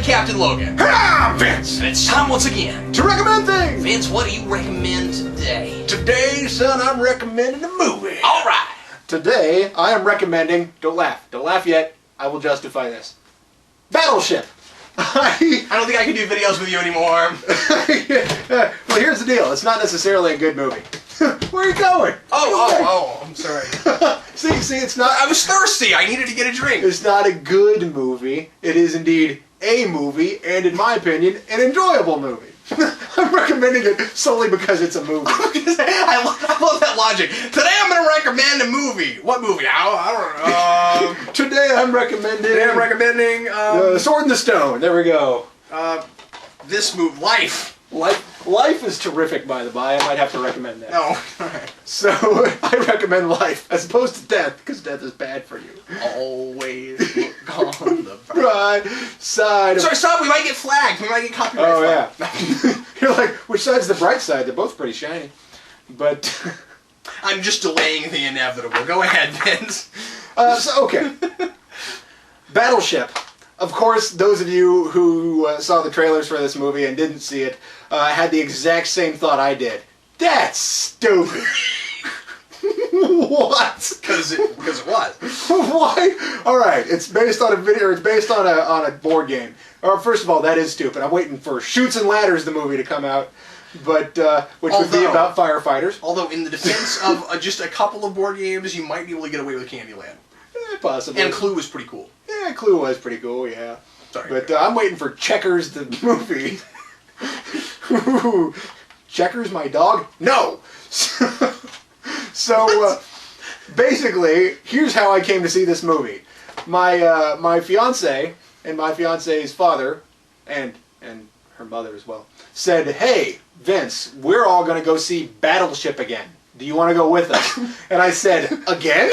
Captain Logan. Ah, Vince! And it's time once again To recommend things! Vince, what do you recommend today? Today, son, I'm recommending a movie. Alright! Today, I am recommending, don't laugh yet, I will justify this. Battleship! I don't think I can do videos with you anymore. Well, here's the deal, it's not necessarily a good movie. Where are you going? Oh, I'm sorry. See, it's not... I was thirsty, I needed to get a drink. It's not a good movie. It is indeed a movie, and in my opinion, an enjoyable movie. I'm recommending it solely because it's a movie. I love that logic. Today I'm going to recommend a movie. What movie? I don't know. Today I'm recommending... Sword in the Stone. There we go. This movie, Life. Life is terrific, by the by. I might have to recommend that. No. So, I recommend Life, as opposed to Death, because Death is bad for you. Always look on the right side of... Sorry, stop. We might get flagged. We might get copyright flagged. Yeah. You're like, which side's the bright side? They're both pretty shiny. But... I'm just delaying the inevitable. Go ahead, Vince. Okay. Battleship. Of course, those of you who saw the trailers for this movie and didn't see it had the exact same thought I did. That's stupid. What? Because it was. Why? All right, it's based on a video. It's based on a board game. First of all, that is stupid. I'm waiting for Shoots and Ladders, the movie, to come out, but which would be about firefighters. Although, in the defense of just a couple of board games, you might be able to get away with Candyland. Possibly. And Clue was pretty cool. Yeah, Clue was pretty cool, yeah. Sorry. But I'm waiting for Checkers, the movie. Checkers, my dog? No! So basically, here's how I came to see this movie. My fiance and my fiance's father, and her mother as well, said, "Hey, Vince, we're all going to go see Battleship again. Do you want to go with us?" And I said, "Again?"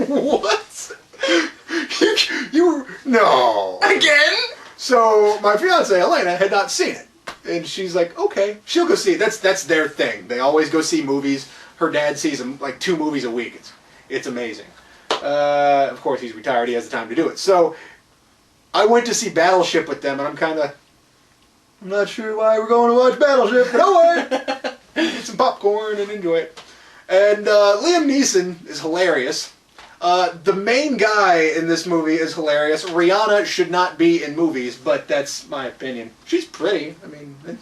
What? No. Again? So my fiance Elena had not seen it, and she's like, "Okay, she'll go see it." That's their thing. They always go see movies. Her dad sees them like 2 movies a week. It's amazing. Of course, he's retired. He has the time to do it. So I went to see Battleship with them, and I'm not sure why we're going to watch Battleship, but don't worry. Get some popcorn and enjoy it. And Liam Neeson is hilarious. The main guy in this movie is hilarious. Rihanna should not be in movies, but that's my opinion. She's pretty. I mean,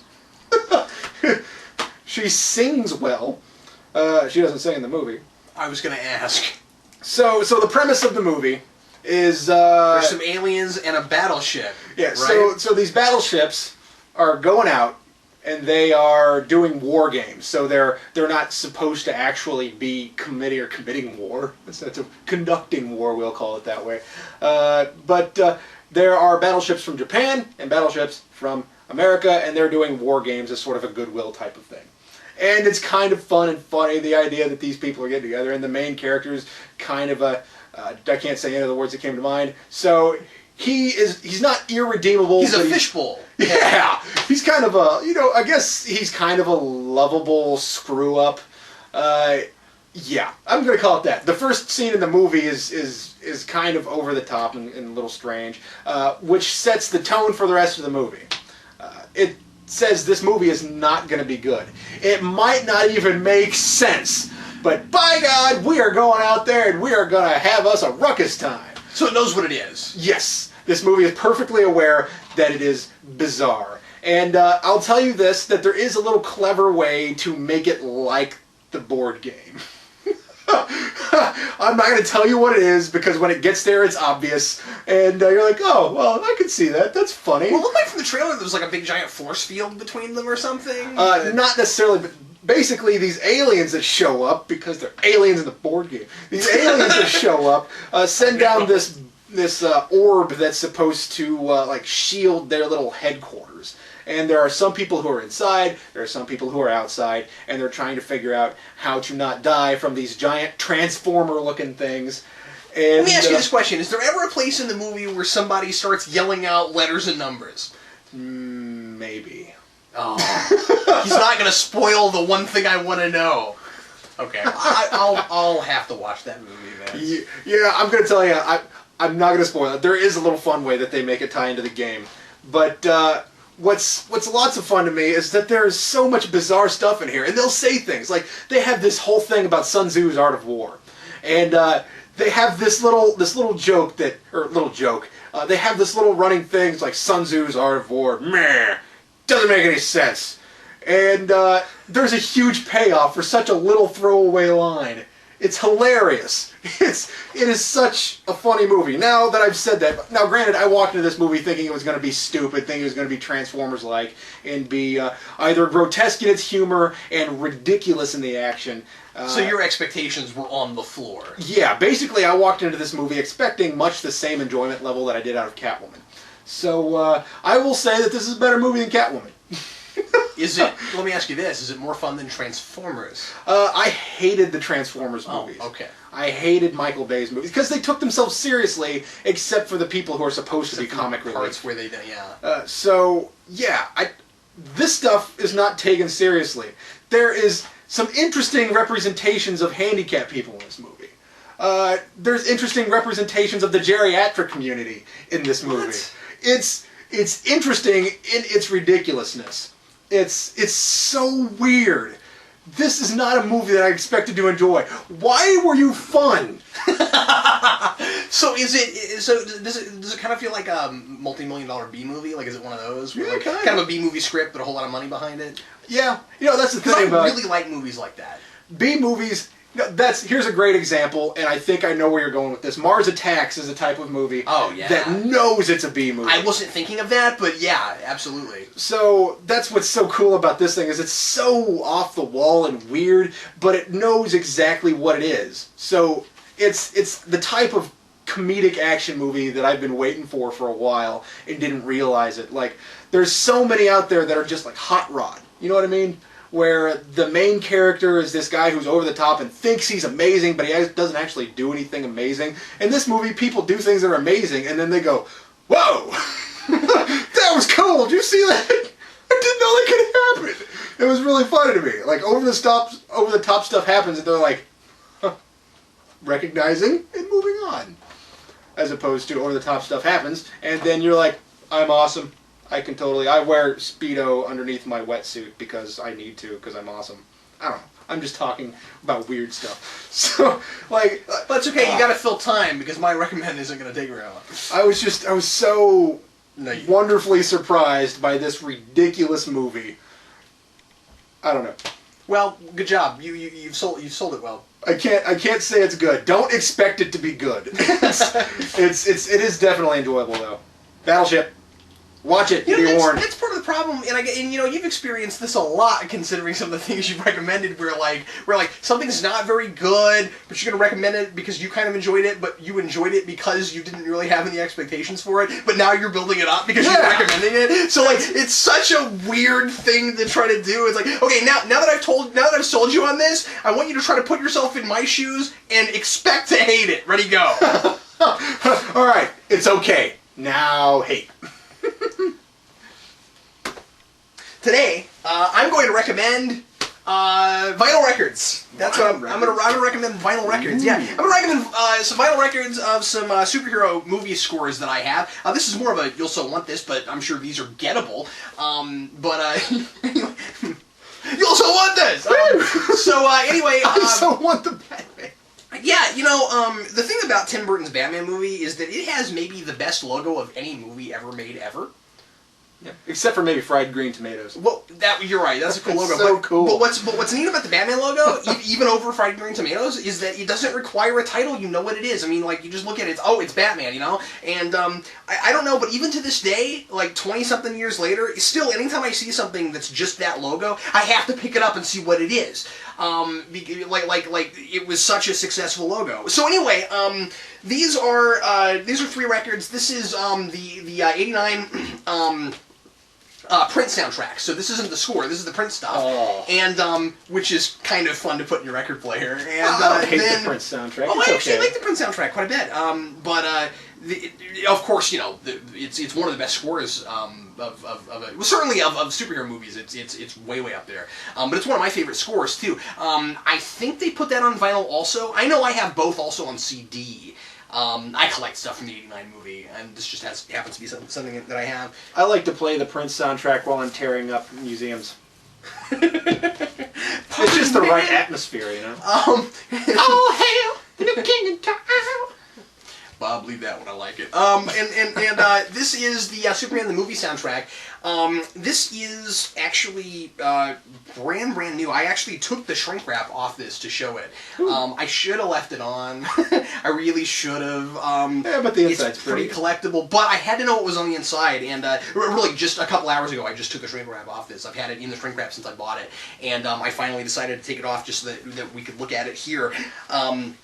she sings well. She doesn't sing in the movie. I was going to ask. So the premise of the movie is... there's some aliens and a battleship. Yeah, right? so these battleships are going out, and they are doing war games. So they're not supposed to actually be committing war. That's conducting war, we'll call it that way. But there are battleships from Japan and battleships from America, and they're doing war games as sort of a goodwill type of thing. And it's kind of fun and funny, the idea that these people are getting together, and the main character is kind of a... I can't say any of the words that came to mind. So... He's not irredeemable. He's a fishbowl. Yeah, he's kind of a, I guess he's kind of a lovable screw-up. Yeah, I'm going to call it that. The first scene in the movie is kind of over the top and a little strange, which sets the tone for the rest of the movie. It says this movie is not going to be good. It might not even make sense, but by God, we are going out there and we are going to have us a ruckus time. So it knows what it is. Yes. This movie is perfectly aware that it is bizarre. And I'll tell you this, that there is a little clever way to make it like the board game. I'm not going to tell you what it is, because when it gets there, it's obvious. And you're like, oh, well, I can see that. That's funny. Well, it looked like from the trailer there was like a big giant force field between them or something. Not necessarily, but basically these aliens that show up, because they're aliens in the board game, these aliens that show up send down this orb that's supposed to like shield their little headquarters. And there are some people who are inside, there are some people who are outside, and they're trying to figure out how to not die from these giant transformer-looking things. And, let me ask you this question. Is there ever a place in the movie where somebody starts yelling out letters and numbers? Maybe. Oh. He's not going to spoil the one thing I want to know. Okay. I'll have to watch that movie, man. Yeah, I'm going to tell you, I'm not going to spoil it. There is a little fun way that they make it tie into the game. But what's lots of fun to me is that there is so much bizarre stuff in here. And they'll say things. Like, they have this whole thing about Sun Tzu's Art of War. And they have this little joke that... Or, little joke. They have this little running thing. It's like, Sun Tzu's Art of War. Meh. Doesn't make any sense. And there's a huge payoff for such a little throwaway line. It's hilarious. It is such a funny movie. Now that I've said that, now granted, I walked into this movie thinking it was going to be stupid, thinking it was going to be Transformers-like, and be either grotesque in its humor and ridiculous in the action. So your expectations were on the floor. Yeah, basically I walked into this movie expecting much the same enjoyment level that I did out of Catwoman. So I will say that this is a better movie than Catwoman. Is it? Let me ask you this: is it more fun than Transformers? I hated the Transformers movies. Oh, okay. I hated Michael Bay's movies because they took themselves seriously, except for the people who are supposed to be comic relief. Parts where they, yeah. So yeah, this stuff is not taken seriously. There is some interesting representations of handicapped people in this movie. There's interesting representations of the geriatric community in this movie. What? It's interesting in its ridiculousness. It's so weird. This is not a movie that I expected to enjoy. Why were you fun? So does it kind of feel like a multi-million-dollar B movie? Like, is it one of those? Where, Yeah, kind of a B movie script, but a whole lot of money behind it? Yeah, that's the thing about... I really like movies like that. B movies... Here's a great example, and I think I know where you're going with this. Mars Attacks is a type of movie that knows it's a B movie. I wasn't thinking of that, but yeah, absolutely. So that's what's so cool about this thing, is it's so off the wall and weird, but it knows exactly what it is. So it's the type of comedic action movie that I've been waiting for a while and didn't realize it. Like, there's so many out there that are just like Hot Rod. You know what I mean? Where the main character is this guy who's over the top and thinks he's amazing, but he doesn't actually do anything amazing. In this movie, people do things that are amazing, and then they go, "Whoa, that was cool! Did you see that? I didn't know that could happen." It was really funny to me. Like, over the top stuff happens, and they're like, huh, recognizing and moving on, as opposed to over the top stuff happens, and then you're like, "I'm awesome. I wear Speedo underneath my wetsuit because I need to, because I'm awesome." I don't know. I'm just talking about weird stuff. So, like... But it's okay, you gotta fill time, because my recommend isn't gonna take very long. I was so wonderfully surprised by this ridiculous movie. I don't know. Well, good job. You've sold it well. I can't say it's good. Don't expect it to be good. It is definitely enjoyable, though. Battleship. Watch it, be warned. That's part of the problem, and you've experienced this a lot, considering some of the things you've recommended, where something's not very good, but you're going to recommend it because you kind of enjoyed it, but you enjoyed it because you didn't really have any expectations for it, but now you're building it up because you're recommending it. So it's such a weird thing to try to do. It's like, okay, now that I've sold you on this, I want you to try to put yourself in my shoes and expect to hate it. Ready, go. All right, it's okay. Now hate. Today, I'm going to recommend vinyl records. That's what I'm going to recommend. Vinyl records. Yeah, I'm going to recommend some vinyl records of some superhero movie scores that I have. This is more of a you'll so want this, but I'm sure these are gettable. You'll so want this. Anyway, I so want the Batman. Yeah, the thing about Tim Burton's Batman movie is that it has maybe the best logo of any movie ever made ever. Yeah. Except for maybe fried green tomatoes. Well, you're right. That's a cool logo. So cool. But what's neat about the Batman logo, even over fried green tomatoes, is that it doesn't require a title. You know what it is. I mean, you just look at it. It's Batman. And I don't know, but even to this day, 20-something years later, still, anytime I see something that's just that logo, I have to pick it up and see what it is. It was such a successful logo. So anyway, these are 3 records. This is the '89. Print soundtrack. So this isn't the score. This is the print stuff, and which is kind of fun to put in your record player. And I hate the print soundtrack. Oh, I actually like the print soundtrack quite a bit. Of course, it's one of the best scores certainly of superhero movies. It's way up there. But it's one of my favorite scores too. I think they put that on vinyl also. I know I have both also on CD. I collect stuff from the '89 movie, and this just happens to be something that I have. I like to play the Prince soundtrack while I'm tearing up museums. It's just the right atmosphere, you know? Oh, hail the king of town. Bob, leave that one. I like it. This is the Superman the movie soundtrack. This is actually brand new. I actually took the shrink wrap off this to show it. I should have left it on. I really should have. Yeah, but the inside's it's pretty collectible. But I had to know what was on the inside, and really just a couple hours ago, I just took the shrink wrap off this. I've had it in the shrink wrap since I bought it, and I finally decided to take it off just so that we could look at it here.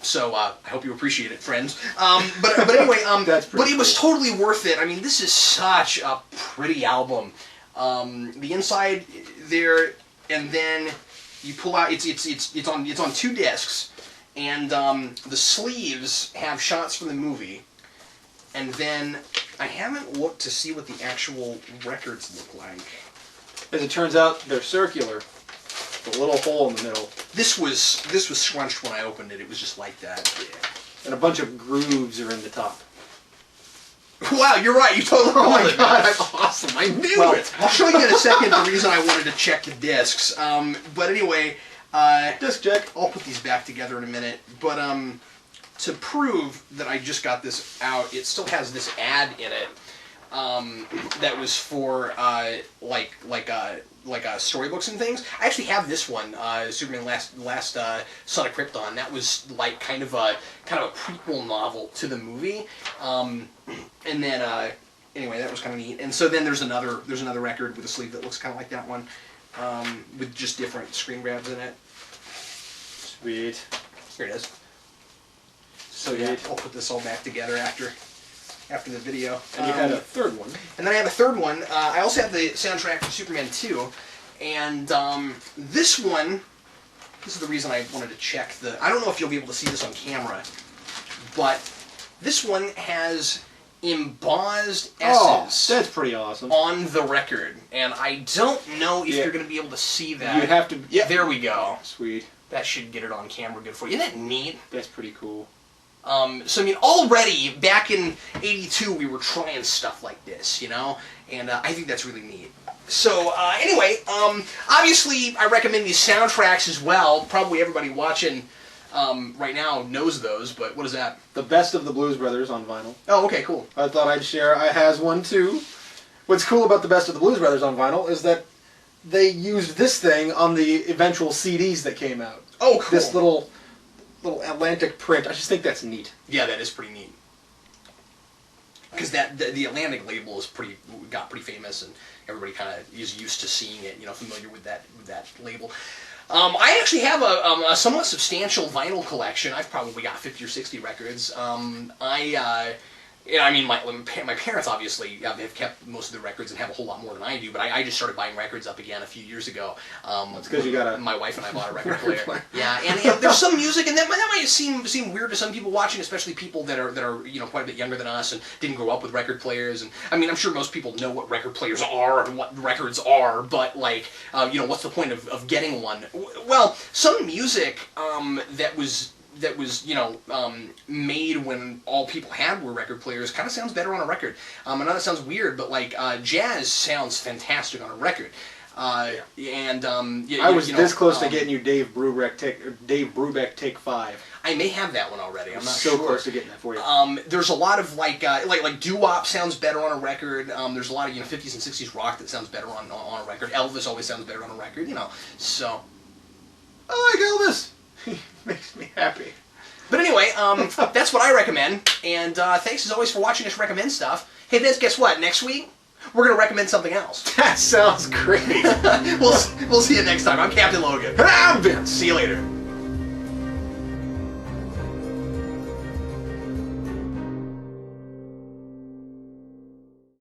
So I hope you appreciate it, friends. But anyway, but it was totally worth it. I mean, this is such a pretty album. The inside there, and then you pull out. It's on 2 discs, and the sleeves have shots from the movie, and then I haven't looked to see what the actual records look like. As it turns out, they're circular. The little hole in the middle. This was scrunched when I opened it. It was just like that. Yeah. And a bunch of grooves are in the top. Wow, you're right. You totally called it. God, that's awesome. I knew it. I'll show you in a second the reason I wanted to check the discs. But anyway, disc check. I'll put these back together in a minute. But to prove that I just got this out, it still has this ad in it that was for storybooks and things. I actually have this one, Superman Last Son of Krypton. That was like kind of a prequel novel to the movie. And then anyway, that was kind of neat. And so then there's another record with a sleeve that looks kind of like that one, with just different screen grabs in it. Sweet. Here it is. So yeah, I'll put this all back together after the video. And you had a third one. And then I have a third one. I also have the soundtrack for Superman 2. And this one, this is the reason I wanted to check I don't know if you'll be able to see this on camera, but this one has embossed S's. That's pretty awesome. On the record. And I don't know if you're going to be able to see that. You have to. Yeah, there we go. Sweet. That should get it on camera good for you. Isn't that neat? That's pretty cool. So I mean, already back in '82, we were trying stuff like this, you know, and I think that's really neat. So anyway, obviously, I recommend these soundtracks as well. Probably everybody watching right now knows those, but what is that? The Best of the Blues Brothers on vinyl. Oh, okay, cool. I thought I'd share. I has one too. What's cool about the Best of the Blues Brothers on vinyl is that they used this thing on the eventual CDs that came out. Oh, cool. This little Atlantic print. I just think that's neat. Yeah, that is pretty neat. Because the Atlantic label got pretty famous, and everybody kind of is used to seeing it, you know, familiar with that label. I actually have a somewhat substantial vinyl collection. I've probably got 50 or 60 records. I mean, my parents obviously have kept most of the records and have a whole lot more than I do, but I just started buying records up again a few years ago. That's because you got my wife and I bought a record player. Yeah, and there's some music, and that might seem weird to some people watching, especially people that are you know, quite a bit younger than us and didn't grow up with record players. And I mean, I'm sure most people know what record players are and what records are, but like, you know, what's the point of getting one? Well, some music that was you know, made when all people had were record players kind of sounds better on a record. I know that sounds weird, but like jazz sounds fantastic on a record. I was this close to getting you Dave Brubeck Take 5. I may have that one already. I'm not so sure. Close to getting that for you. There's a lot of like doo-wop sounds better on a record. There's a lot of 50s and 60s rock that sounds better on a record. Elvis always sounds better on a record. You know, so I like Elvis. He makes me happy. But anyway, that's what I recommend. And thanks as always for watching us recommend stuff. Hey, Vince, guess what? Next week, we're going to recommend something else. That sounds great. We'll see you next time. I'm Captain Logan. And I'm Vince. See you later.